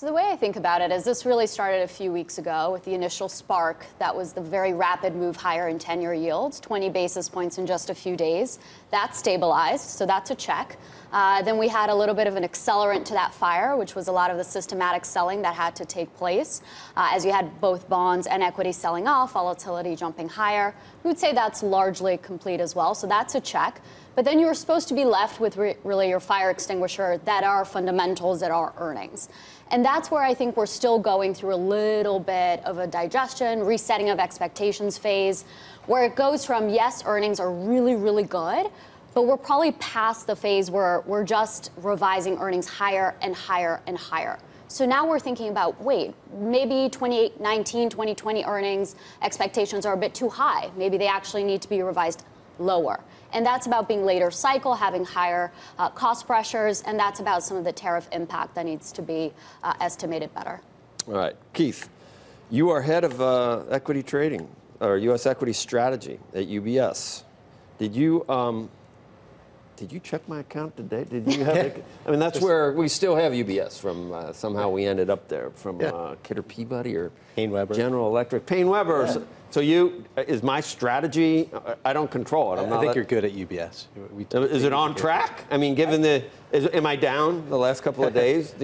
So the way I think about it is this really started a few weeks ago with the initial spark. That was the very rapid move higher in 10-year yields, 20 basis points in just a few days. That stabilized, so that's a check. Then we had a little bit of an accelerant to that fire, which was a lot of the systematic selling that had to take place. As you had both bonds and equity selling off, volatility jumping higher. We would say that's largely complete as well, so that's a check. But then you're supposed to be left with really your fire extinguisher that are fundamentals, that are earnings. And that's where I think we're still going through a little bit of a digestion, resetting of expectations phase, where it goes from, yes, earnings are really, really good, but we're probably past the phase where we're just revising earnings higher and higher and higher. So now we're thinking about, wait, maybe 2019, 2020 earnings expectations are a bit too high. Maybe they actually need to be revised lower. And that's about being later cycle, having higher cost pressures, and that's about some of the tariff impact that needs to be estimated better. All right. Keith, you are head of equity trading, or U.S. equity strategy at UBS. Did you check my account today? Did you have? I mean, that's where we still have UBS from. Somehow we ended up there from Kidder Peabody or Payne Weber. General Electric. Payne Weber. Yeah. So is my strategy? I don't control it. I think you're good at UBS. Is it on track? I mean, given am I down the last couple of days?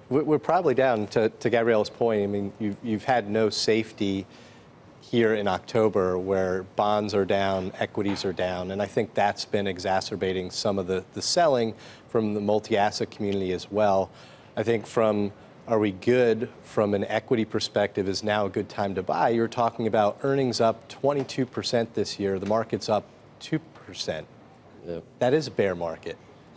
We're probably down. To Gabriela's point, I mean, you've had no safety here in October where bonds are down, equities are down, and I think that's been exacerbating some of the selling from the multi-asset community as well. I think are we good from an equity perspective is now a good time to buy. You're talking about earnings up 22% this year. The market's up 2%. Yeah. That is a bear market.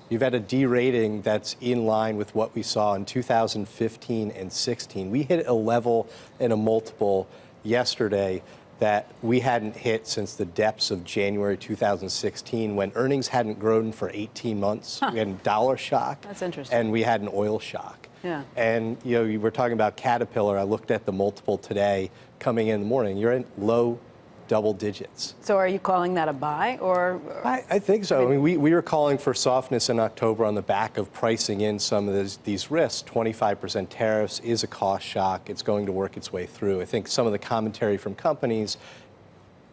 You've had a derating that's in line with what we saw in 2015 and 16. We hit a level and a multiple yesterday that we hadn't hit since the depths of January 2016 when earnings hadn't grown for 18 months. We had a dollar shock. That's interesting. And we had an oil shock. Yeah. And you were talking about Caterpillar. I looked at the multiple today coming in the morning. You're in low double digits. So are you calling that a buy or? I think so. I mean, we were calling for softness in October on the back of pricing in some of these risks. 25% tariffs is a cost shock. It's going to work its way through. I think some of the commentary from companies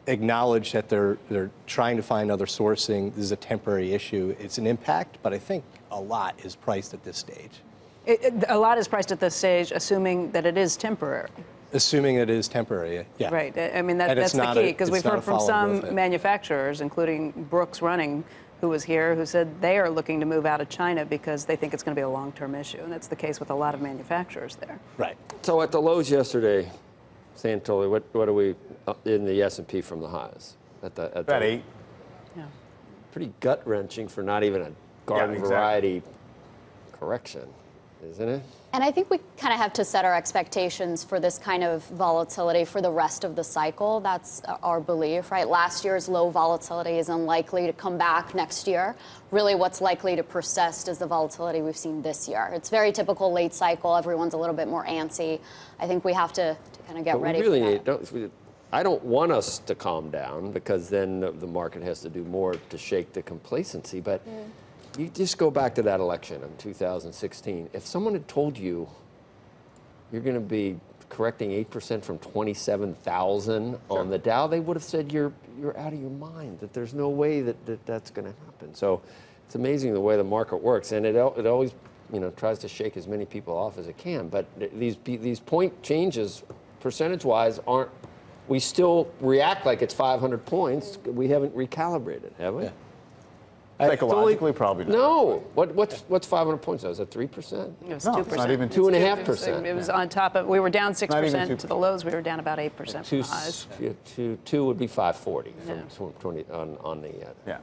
acknowledge that they're trying to find other sourcing. This is a temporary issue. It's an impact, but I think a lot is priced at this stage. A lot is priced at this stage, assuming that it is temporary. Assuming it is temporary, yeah. Right. I mean, that's the key, because we've heard from some manufacturers, including Brooks Running, who was here, who said they are looking to move out of China because they think it's going to be a long-term issue. And that's the case with a lot of manufacturers there. Right. So at the lows yesterday, Santoli, what are we in the S&P from the highs? About 8. Yeah. Pretty gut-wrenching for not even a garden variety correction, isn't it? And I think we kind of have to set our expectations for this kind of volatility for the rest of the cycle. That's our belief, right? Last year's low volatility is unlikely to come back next year. Really what's likely to persist is the volatility we've seen this year. It's very typical late cycle. Everyone's a little bit more antsy. I think we have to kind of get ready for that. I don't want us to calm down because then the market has to do more to shake the complacency. But you just go back to that election in 2016. If someone had told you you're going to be correcting 8% from 27,000 on the Dow, they would have said you're out of your mind, that there's no way that's going to happen. So it's amazing the way the market works, and it always tries to shake as many people off as it can. But these point changes, percentage-wise, aren't. We still react like it's 500 points. We haven't recalibrated, have we? Yeah. Psychologically, probably not. No. What's 500 points now? Is that 3%? It was 2%. It's not even 2.5%. It was on top of. We were down 6% to the lows. We were down about 8% from the highs. 2 would be 540 from 20 on the. Yeah.